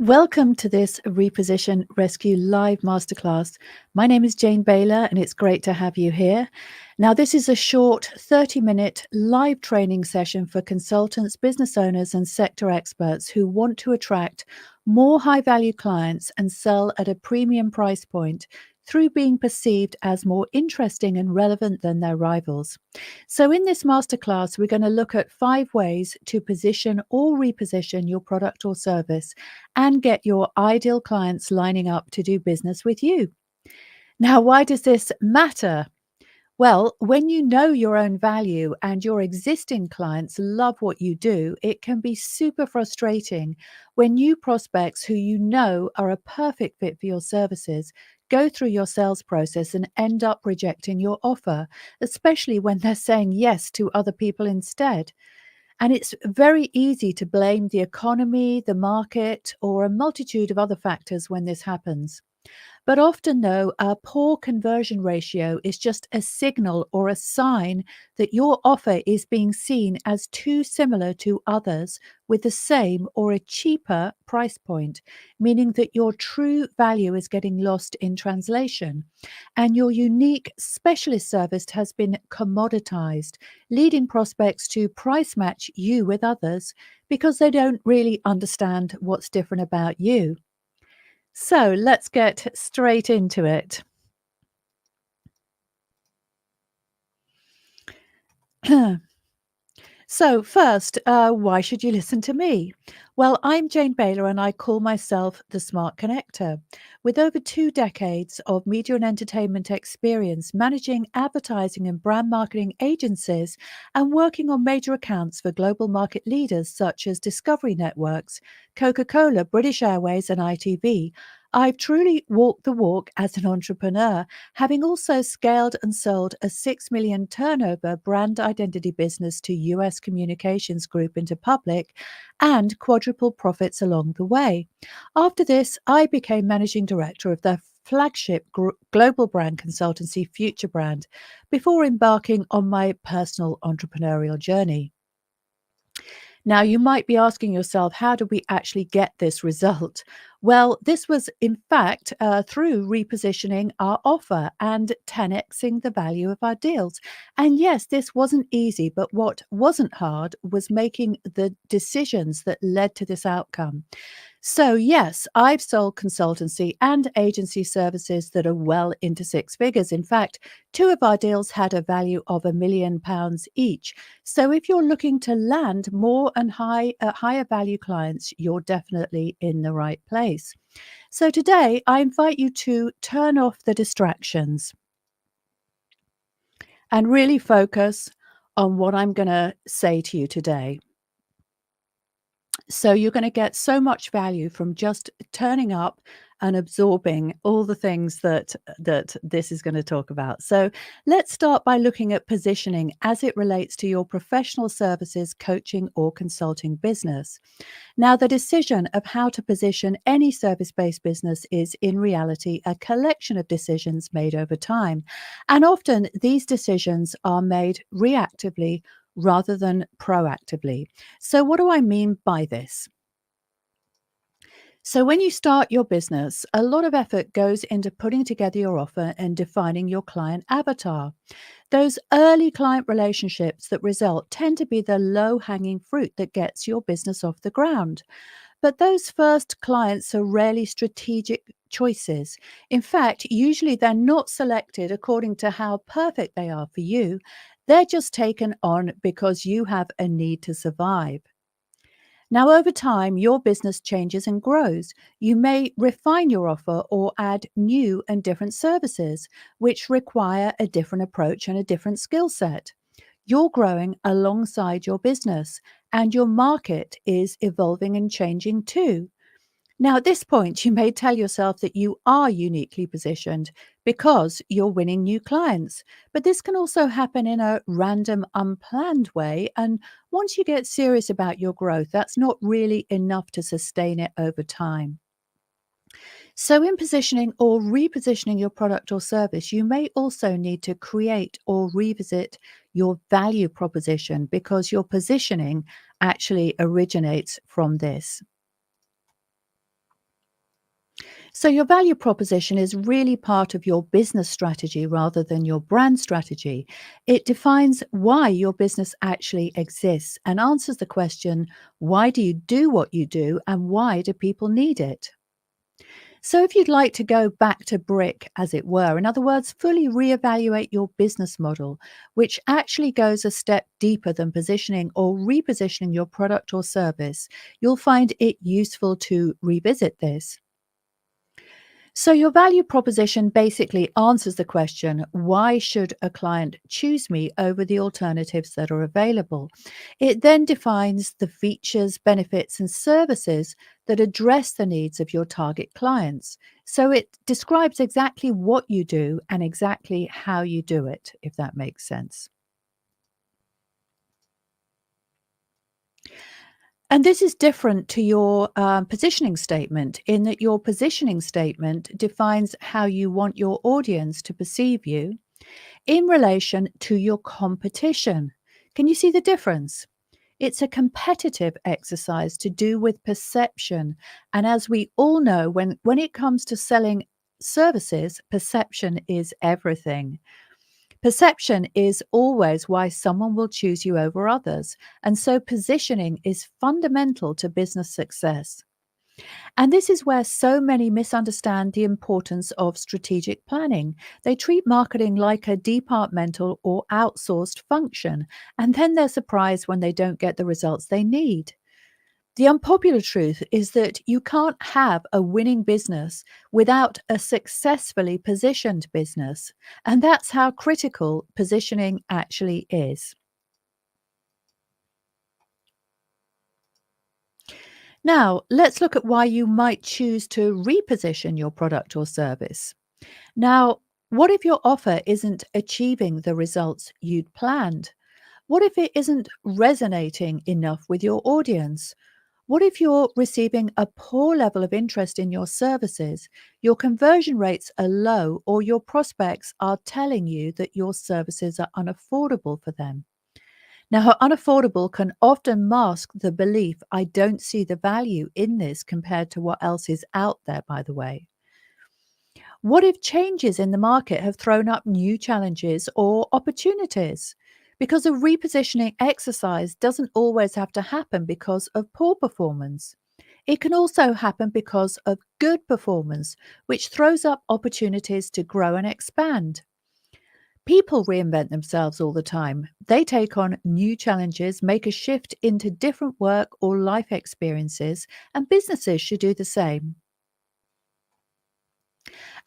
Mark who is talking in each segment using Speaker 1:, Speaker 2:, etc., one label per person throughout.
Speaker 1: Welcome to this Reposition Rescue live masterclass. My name is Jane Baylor, and it's great to have you here. Now, this is a short 30-minute live training session for consultants, business owners, and sector experts who want to attract more high value clients and sell at a premium price point through being perceived as more interesting and relevant than their rivals. So, in this masterclass, we're going to look at 5 ways to position or reposition your product or service and get your ideal clients lining up to do business with you. Now, why does this matter? Well, when you know your own value and your existing clients love what you do, it can be super frustrating when new prospects who you know are a perfect fit for your services go through your sales process and end up rejecting your offer, especially when they're saying yes to other people instead. And it's very easy to blame the economy, the market, or a multitude of other factors when this happens. But often, though, a poor conversion ratio is just a signal or a sign that your offer is being seen as too similar to others with the same or a cheaper price point, meaning that your true value is getting lost in translation. And your unique specialist service has been commoditized, leading prospects to price match you with others because they don't really understand what's different about you. So let's get straight into it. So, first, why should you listen to me? Well, I'm Jane Baylor and I call myself the Smart Connector. With over 2 decades of media and entertainment experience managing advertising and brand marketing agencies and working on major accounts for global market leaders such as Discovery Networks, Coca Cola, British Airways, and ITV, I've truly walked the walk as an entrepreneur, having also scaled and sold a 6 million turnover brand identity business to US Communications Group into public and quadruple profits along the way. After this, I became managing director of their flagship global brand consultancy, Future Brand, before embarking on my personal entrepreneurial journey. Now, you might be asking yourself, how do we actually get this result? Well, this was in fact through repositioning our offer and 10xing the value of our deals. And yes, this wasn't easy, but what wasn't hard was making the decisions that led to this outcome. So, yes, I've sold consultancy and agency services that are well into 6 figures. In fact, 2 of our deals had a value of £1 million each. So, if you're looking to land more and higher value clients, you're definitely in the right place. So, today I invite you to turn off the distractions and really focus on what I'm going to say to you today. So you're going to get so much value from just turning up and absorbing all the things that this is going to talk about. So let's start by looking at positioning as it relates to your professional services, coaching or consulting business. Now, the decision of how to position any service-based business is in reality a collection of decisions made over time. And often these decisions are made reactively rather than proactively. So, what do I mean by this? So, when you start your business, a lot of effort goes into putting together your offer and defining your client avatar. Those early client relationships that result tend to be the low hanging fruit that gets your business off the ground. But those first clients are rarely strategic choices. In fact, usually they're not selected according to how perfect they are for you. They're just taken on because you have a need to survive. Now, over time, your business changes and grows. You may refine your offer or add new and different services, which require a different approach and a different skill set. You're growing alongside your business, and your market is evolving and changing too. Now, at this point, you may tell yourself that you are uniquely positioned because you're winning new clients. But this can also happen in a random, unplanned way. And once you get serious about your growth, that's not really enough to sustain it over time. So, in positioning or repositioning your product or service, you may also need to create or revisit your value proposition because your positioning actually originates from this. So, your value proposition is really part of your business strategy rather than your brand strategy. It defines why your business actually exists and answers the question, why do you do what you do and why do people need it? So, if you'd like to go back to brick, as it were, in other words, fully reevaluate your business model, which actually goes a step deeper than positioning or repositioning your product or service, you'll find it useful to revisit this. So, your value proposition basically answers the question, why should a client choose me over the alternatives that are available? It then defines the features, benefits, and services that address the needs of your target clients. So, it describes exactly what you do and exactly how you do it, if that makes sense. And this is different to your positioning statement in that your positioning statement defines how you want your audience to perceive you in relation to your competition. Can you see the difference? It's a competitive exercise to do with perception. And as we all know, when it comes to selling services, perception is everything. Perception is always why someone will choose you over others. And so positioning is fundamental to business success. And this is where so many misunderstand the importance of strategic planning. They treat marketing like a departmental or outsourced function, and then they're surprised when they don't get the results they need. The unpopular truth is that you can't have a winning business without a successfully positioned business. And that's how critical positioning actually is. Now, let's look at why you might choose to reposition your product or service. Now, what if your offer isn't achieving the results you'd planned? What if it isn't resonating enough with your audience? What if you're receiving a poor level of interest in your services, your conversion rates are low, or your prospects are telling you that your services are unaffordable for them? Now, unaffordable can often mask the belief, I don't see the value in this compared to what else is out there, by the way. What if changes in the market have thrown up new challenges or opportunities? Because a repositioning exercise doesn't always have to happen because of poor performance. It can also happen because of good performance, which throws up opportunities to grow and expand. People reinvent themselves all the time. They take on new challenges, make a shift into different work or life experiences, and businesses should do the same.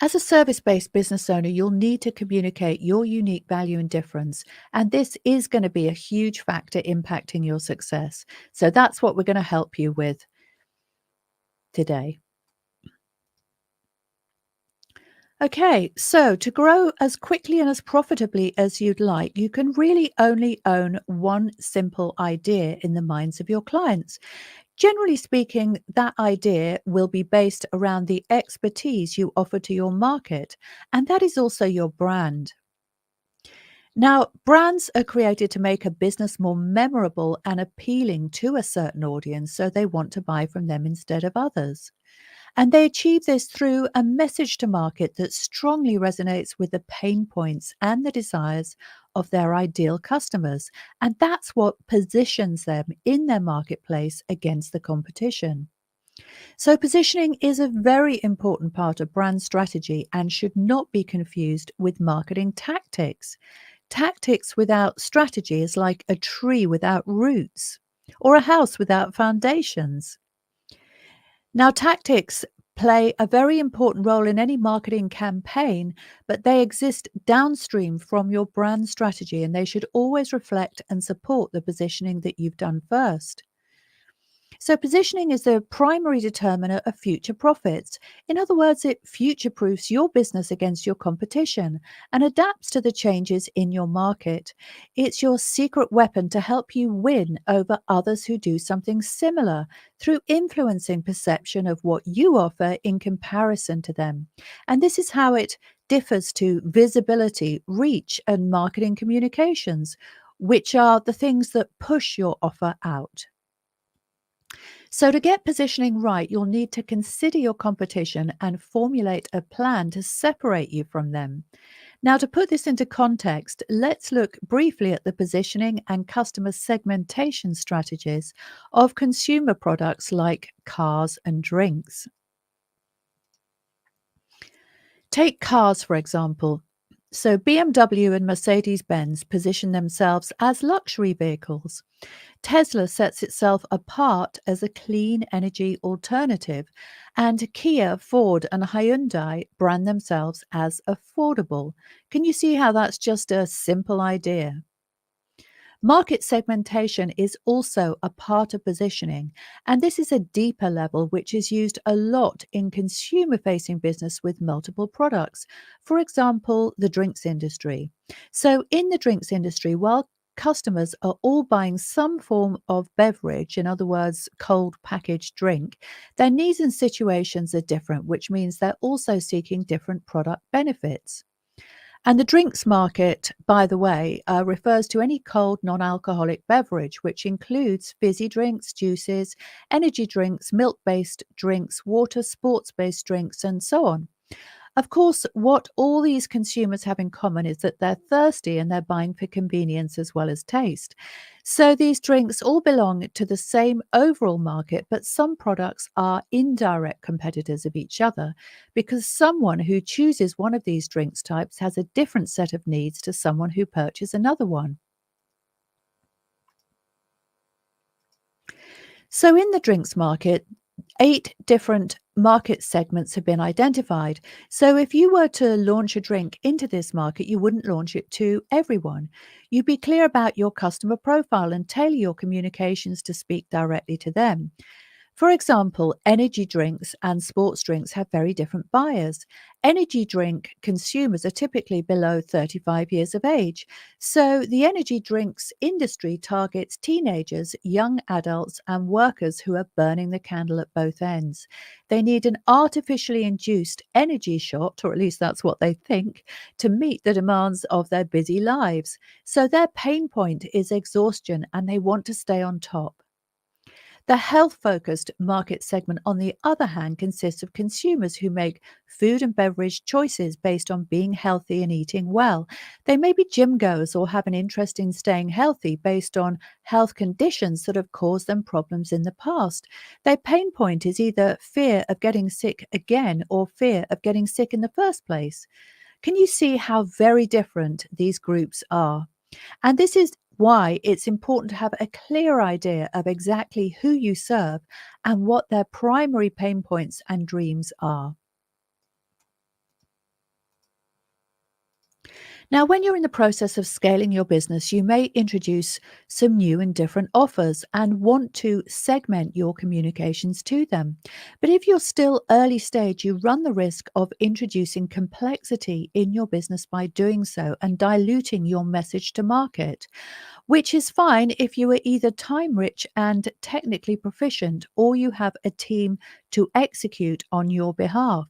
Speaker 1: As a service based business owner, you'll need to communicate your unique value and difference. And this is going to be a huge factor impacting your success. So that's what we're going to help you with today. Okay, so to grow as quickly and as profitably as you'd like, you can really only own one simple idea in the minds of your clients. Generally speaking, that idea will be based around the expertise you offer to your market, and that is also your brand. Now, brands are created to make a business more memorable and appealing to a certain audience, so they want to buy from them instead of others. And they achieve this through a message to market that strongly resonates with the pain points and the desires of their ideal customers. And that's what positions them in their marketplace against the competition. So, positioning is a very important part of brand strategy and should not be confused with marketing tactics. Tactics without strategy is like a tree without roots or a house without foundations. Now, tactics play a very important role in any marketing campaign, but they exist downstream from your brand strategy and they should always reflect and support the positioning that you've done first. So, positioning is the primary determiner of future profits. In other words, it future proofs your business against your competition and adapts to the changes in your market. It's your secret weapon to help you win over others who do something similar through influencing perception of what you offer in comparison to them. And this is how it differs to visibility, reach, and marketing communications, which are the things that push your offer out. So, to get positioning right, you'll need to consider your competition and formulate a plan to separate you from them. Now, to put this into context, let's look briefly at the positioning and customer segmentation strategies of consumer products like cars and drinks. Take cars, for example. So, BMW and Mercedes Benz position themselves as luxury vehicles. Tesla sets itself apart as a clean energy alternative, and Kia, Ford, and Hyundai brand themselves as affordable. Can you see how that's just a simple idea? Market segmentation is also a part of positioning, and this is a deeper level which is used a lot in consumer facing business with multiple products. For example, the drinks industry. So, in the drinks industry, while customers are all buying some form of beverage, in other words, cold packaged drink, their needs and situations are different, which means they're also seeking different product benefits. And the drinks market, by the way, refers to any cold non alcoholic beverage, which includes fizzy drinks, juices, energy drinks, milk based drinks, water, sports based drinks, and so on. Of course, what all these consumers have in common is that they're thirsty and they're buying for convenience as well as taste. So these drinks all belong to the same overall market, but some products are indirect competitors of each other because someone who chooses one of these drinks types has a different set of needs to someone who purchases another one. So, in the drinks market, 8 different market segments have been identified. So, if you were to launch a drink into this market, you wouldn't launch it to everyone. You'd be clear about your customer profile and tailor your communications to speak directly to them. For example, energy drinks and sports drinks have very different buyers. Energy drink consumers are typically below 35 years of age. So the energy drinks industry targets teenagers, young adults, and workers who are burning the candle at both ends. They need an artificially induced energy shot, or at least that's what they think, to meet the demands of their busy lives. So their pain point is exhaustion and they want to stay on top. The health focused market segment, on the other hand, consists of consumers who make food and beverage choices based on being healthy and eating well. They may be gym goers or have an interest in staying healthy based on health conditions that have caused them problems in the past. Their pain point is either fear of getting sick again or fear of getting sick in the first place. Can you see how very different these groups are? And this is why it's important to have a clear idea of exactly who you serve and what their primary pain points and dreams are. Now, when you're in the process of scaling your business, you may introduce some new and different offers and want to segment your communications to them. But if you're still early stage, you run the risk of introducing complexity in your business by doing so and diluting your message to market, which is fine if you are either time rich and technically proficient or you have a team to execute on your behalf.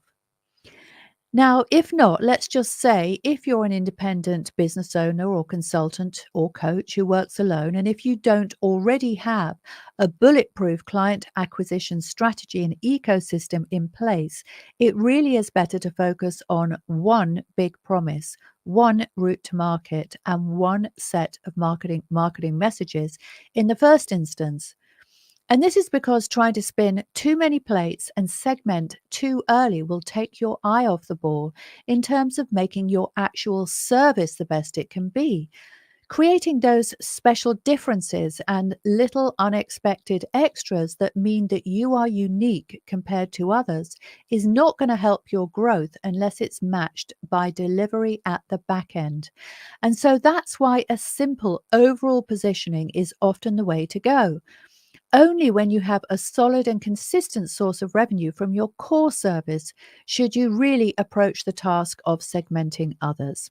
Speaker 1: Now, if not, let's just say if you're an independent business owner or consultant or coach who works alone, and if you don't already have a bulletproof client acquisition strategy and ecosystem in place, it really is better to focus on one big promise, one route to market, and one set of marketing messages in the first instance. And this is because trying to spin too many plates and segment too early will take your eye off the ball in terms of making your actual service the best it can be. Creating those special differences and little unexpected extras that mean that you are unique compared to others is not going to help your growth unless it's matched by delivery at the back end. And so that's why a simple overall positioning is often the way to go. Only when you have a solid and consistent source of revenue from your core service should you really approach the task of segmenting others.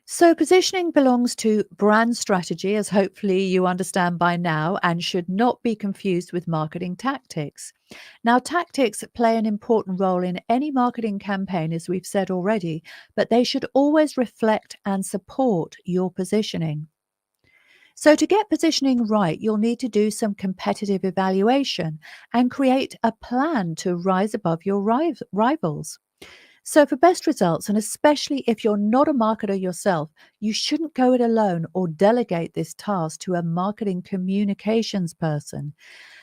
Speaker 1: So, positioning belongs to brand strategy, as hopefully you understand by now, and should not be confused with marketing tactics. Now, tactics play an important role in any marketing campaign, as we've said already, but they should always reflect and support your positioning. So, to get positioning right, you'll need to do some competitive evaluation and create a plan to rise above your rivals. So, for best results, and especially if you're not a marketer yourself, you shouldn't go it alone or delegate this task to a marketing communications person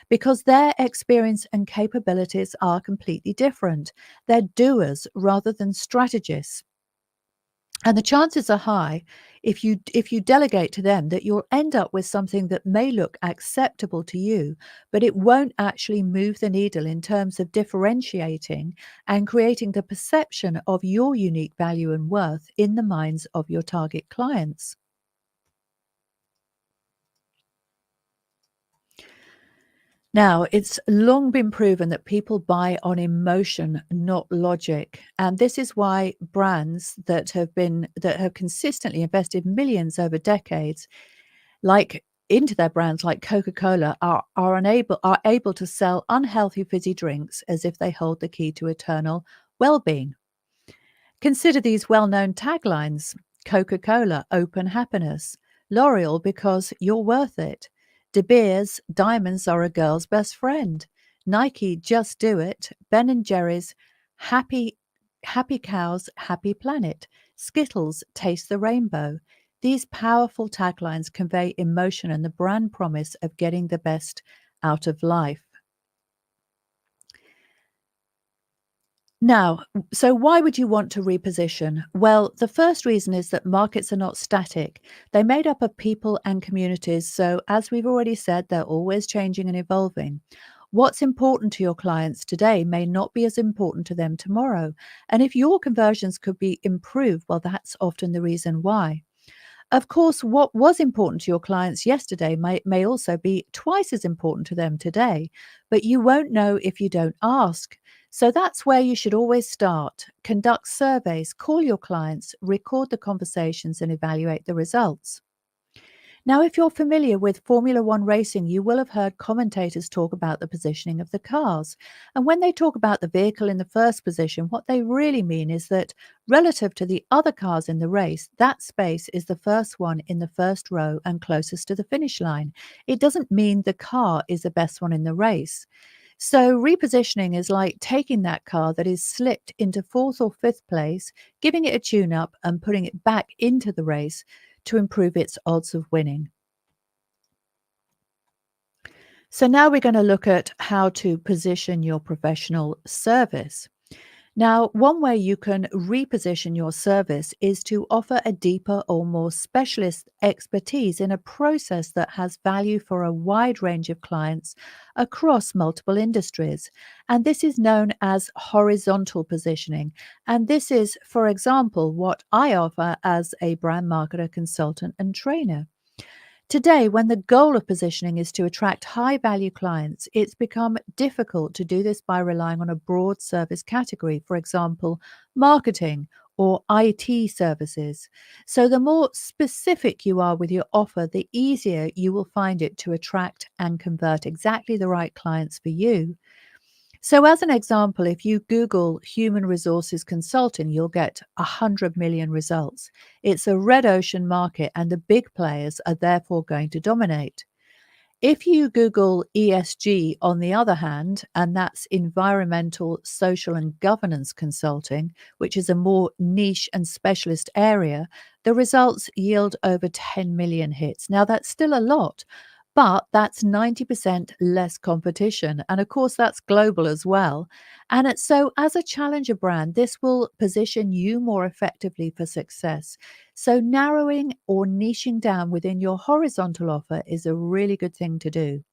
Speaker 1: because their experience and capabilities are completely different. They're doers rather than strategists. And the chances are high if you delegate to them that you'll end up with something that may look acceptable to you, but it won't actually move the needle in terms of differentiating and creating the perception of your unique value and worth in the minds of your target clients. Now, it's long been proven that people buy on emotion, not logic. And this is why brands that have consistently invested millions over decades, like into their brands like Coca-Cola, are able to sell unhealthy fizzy drinks as if they hold the key to eternal well-being. Consider these well-known taglines: Coca-Cola, open happiness; L'Oreal, because you're worth it; De Beers, diamonds are a girl's best friend; Nike, just do it; Ben and Jerry's, happy happy cows, happy planet; Skittles, taste the rainbow. These powerful taglines convey emotion and the brand promise of getting the best out of life. Now, so why would you want to reposition? Well, the first reason is that markets are not static. They're made up of people and communities. So, as we've already said, they're always changing and evolving. What's important to your clients today may not be as important to them tomorrow. And if your conversions could be improved, well, that's often the reason why. Of course, what was important to your clients yesterday may also be twice as important to them today, but you won't know if you don't ask. So that's where you should always start. Conduct surveys, call your clients, record the conversations, and evaluate the results. Now, if you're familiar with Formula One racing, you will have heard commentators talk about the positioning of the cars. And when they talk about the vehicle in the first position, what they really mean is that relative to the other cars in the race, that space is the first one in the first row and closest to the finish line. It doesn't mean the car is the best one in the race. So, repositioning is like taking that car that is slipped into fourth or fifth place, giving it a tune up, and putting it back into the race to improve its odds of winning. So, now we're going to look at how to position your professional service. Now, one way you can reposition your service is to offer a deeper or more specialist expertise in a process that has value for a wide range of clients across multiple industries. And this is known as horizontal positioning. And this is, for example, what I offer as a brand marketer, consultant, and trainer. Today, when the goal of positioning is to attract high value clients, it's become difficult to do this by relying on a broad service category, for example, marketing or IT services. So, the more specific you are with your offer, the easier you will find it to attract and convert exactly the right clients for you. So, as an example, if you Google human resources consulting, you'll get 100 million results. It's a red ocean market, and the big players are therefore going to dominate. If you Google ESG, on the other hand, and that's environmental, social, and governance consulting, which is a more niche and specialist area, the results yield over 10 million hits. Now, that's still a lot, but that's 90% less competition. And of course, that's global as well. And so, as a challenger brand, this will position you more effectively for success. So, narrowing or niching down within your horizontal offer is a really good thing to do.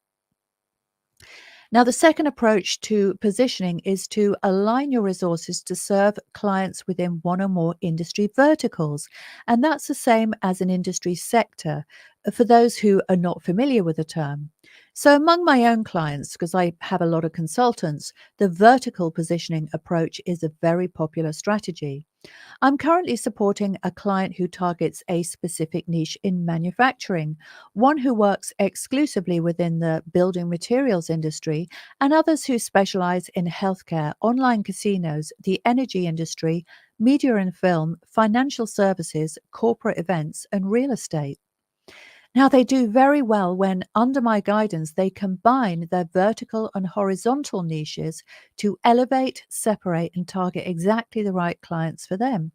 Speaker 1: Now, the second approach to positioning is to align your resources to serve clients within one or more industry verticals. And that's the same as an industry sector for those who are not familiar with the term. So, among my own clients, because I have a lot of consultants, the vertical positioning approach is a very popular strategy. I'm currently supporting a client who targets a specific niche in manufacturing, one who works exclusively within the building materials industry, and others who specialize in healthcare, online casinos, the energy industry, media and film, financial services, corporate events, and real estate. Now, they do very well when, under my guidance, they combine their vertical and horizontal niches to elevate, separate, and target exactly the right clients for them.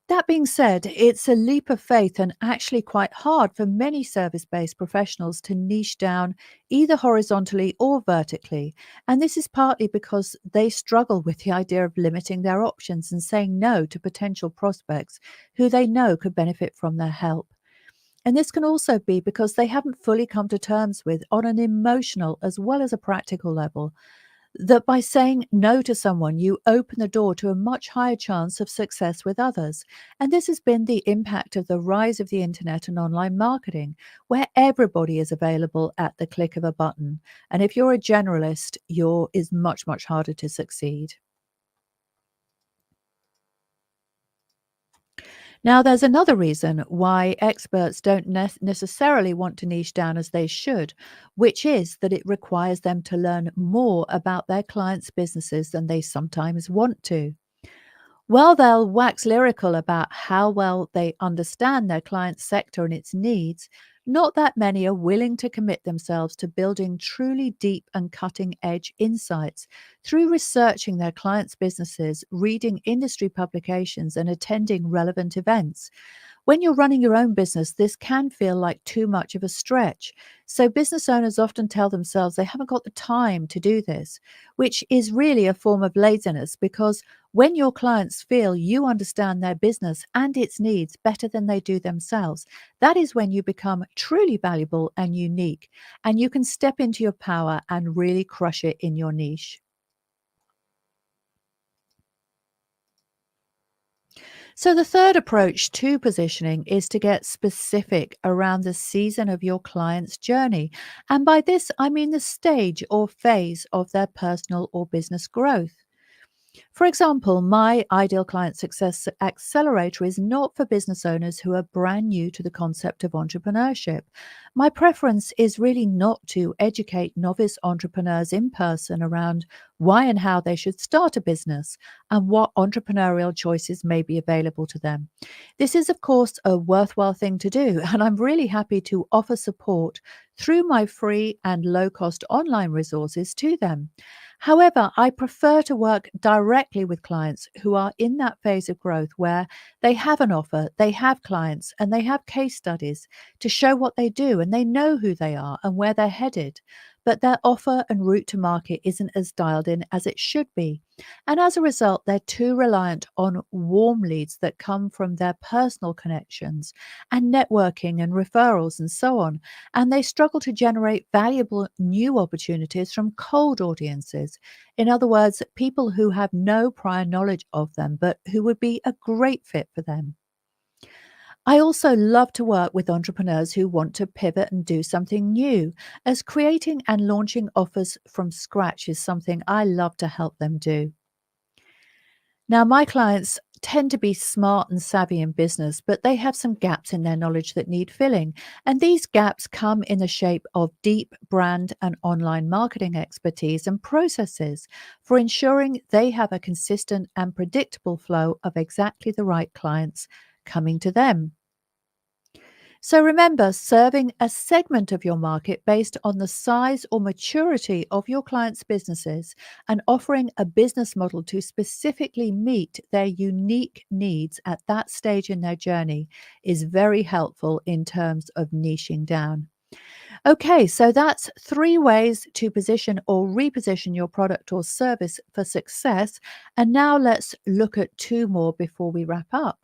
Speaker 1: That being said, it's a leap of faith and actually quite hard for many service based professionals to niche down either horizontally or vertically. And this is partly because they struggle with the idea of limiting their options and saying no to potential prospects who they know could benefit from their help. And this can also be because they haven't fully come to terms with, on an emotional as well as a practical level, that by saying no to someone, you open the door to a much higher chance of success with others. And this has been the impact of the rise of the internet and online marketing, where everybody is available at the click of a button. And if you're a generalist, you're is much, much harder to succeed. Now, there's another reason why experts don't necessarily want to niche down as they should, which is that it requires them to learn more about their clients' businesses than they sometimes want to. While they'll wax lyrical about how well they understand their client's sector and its needs, not that many are willing to commit themselves to building truly deep and cutting edge insights through researching their clients' businesses, reading industry publications, and attending relevant events. When you're running your own business, this can feel like too much of a stretch. So, business owners often tell themselves they haven't got the time to do this, which is really a form of laziness because when your clients feel you understand their business and its needs better than they do themselves, that is when you become truly valuable and unique, and you can step into your power and really crush it in your niche. So, the third approach to positioning is to get specific around the season of your client's journey. And by this, I mean the stage or phase of their personal or business growth. For example, my ideal client success accelerator is not for business owners who are brand new to the concept of entrepreneurship. My preference is really not to educate novice entrepreneurs in person around why and how they should start a business and what entrepreneurial choices may be available to them. This is, of course, a worthwhile thing to do, and I'm really happy to offer support through my free and low cost online resources to them. However, I prefer to work directly with clients who are in that phase of growth where they have an offer, they have clients, and they have case studies to show what they do, and they know who they are and where they're headed. But their offer and route to market isn't as dialed in as it should be. And as a result, they're too reliant on warm leads that come from their personal connections and networking and referrals and so on. And they struggle to generate valuable new opportunities from cold audiences. In other words, people who have no prior knowledge of them, but who would be a great fit for them. I also love to work with entrepreneurs who want to pivot and do something new, as creating and launching offers from scratch is something I love to help them do. Now, my clients tend to be smart and savvy in business, but they have some gaps in their knowledge that need filling. And these gaps come in the shape of deep brand and online marketing expertise and processes for ensuring they have a consistent and predictable flow of exactly the right clients coming to them. So remember, serving a segment of your market based on the size or maturity of your clients' businesses and offering a business model to specifically meet their unique needs at that stage in their journey is very helpful in terms of niching down. Okay, so that's three ways to position or reposition your product or service for success. And now let's look at two more before we wrap up.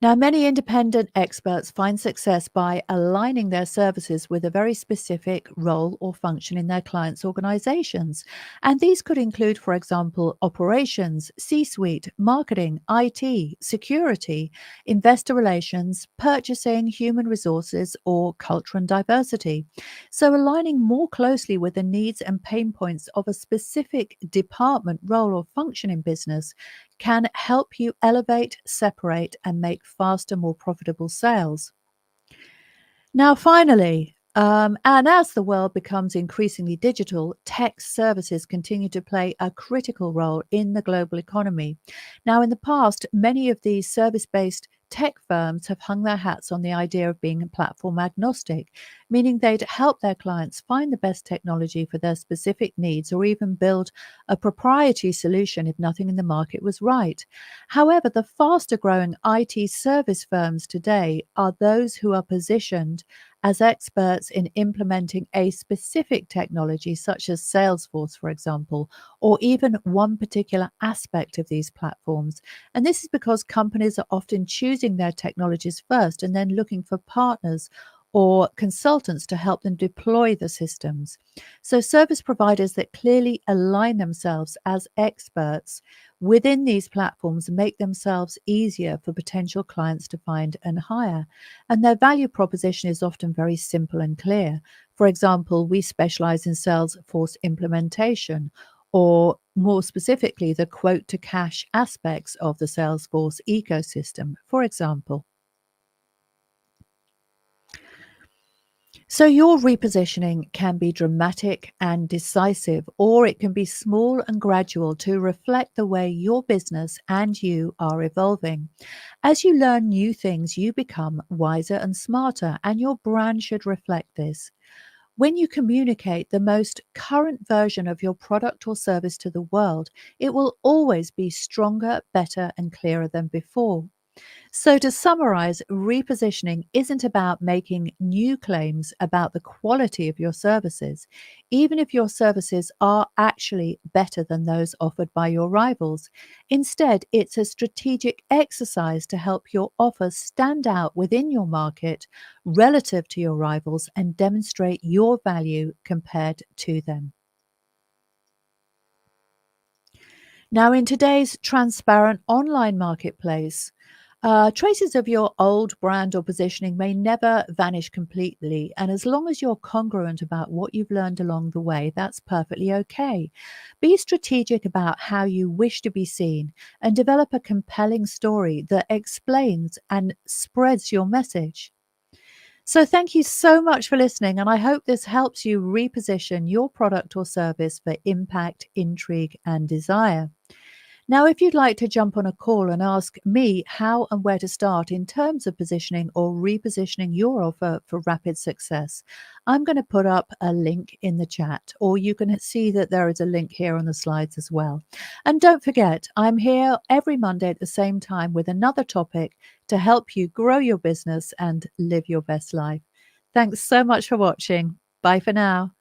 Speaker 1: Now, many independent experts find success by aligning their services with a very specific role or function in their clients' organizations. And these could include, for example, operations, C suite, marketing, IT, security, investor relations, purchasing, human resources, or culture and diversity. So, aligning more closely with the needs and pain points of a specific department, role, or function in business can help you elevate, separate, and make faster, more profitable sales. Now, finally, And as the world becomes increasingly digital, tech services continue to play a critical role in the global economy. Now, in the past, many of these service based tech firms have hung their hats on the idea of being platform agnostic, meaning they'd help their clients find the best technology for their specific needs or even build a proprietary solution if nothing in the market was right. However, the faster growing IT service firms today are those who are positioned as experts in implementing a specific technology, such as Salesforce, for example, or even one particular aspect of these platforms. And this is because companies are often choosing their technologies first and then looking for partners or consultants to help them deploy the systems. So, service providers that clearly align themselves as experts within these platforms make themselves easier for potential clients to find and hire. And their value proposition is often very simple and clear. For example, we specialize in Salesforce implementation, or more specifically, the quote to cash aspects of the Salesforce ecosystem, for example. So, your repositioning can be dramatic and decisive, or it can be small and gradual to reflect the way your business and you are evolving. As you learn new things, you become wiser and smarter, and your brand should reflect this. When you communicate the most current version of your product or service to the world, it will always be stronger, better, and clearer than before. So, to summarize, repositioning isn't about making new claims about the quality of your services, even if your services are actually better than those offered by your rivals. Instead, it's a strategic exercise to help your offers stand out within your market relative to your rivals and demonstrate your value compared to them. Now, in today's transparent online marketplace, traces of your old brand or positioning may never vanish completely. And as long as you're congruent about what you've learned along the way, that's perfectly okay. Be strategic about how you wish to be seen and develop a compelling story that explains and spreads your message. So, thank you so much for listening. And I hope this helps you reposition your product or service for impact, intrigue, and desire. Now, if you'd like to jump on a call and ask me how and where to start in terms of positioning or repositioning your offer for rapid success, I'm going to put up a link in the chat, or you can see that there is a link here on the slides as well. And don't forget, I'm here every Monday at the same time with another topic to help you grow your business and live your best life. Thanks so much for watching. Bye for now.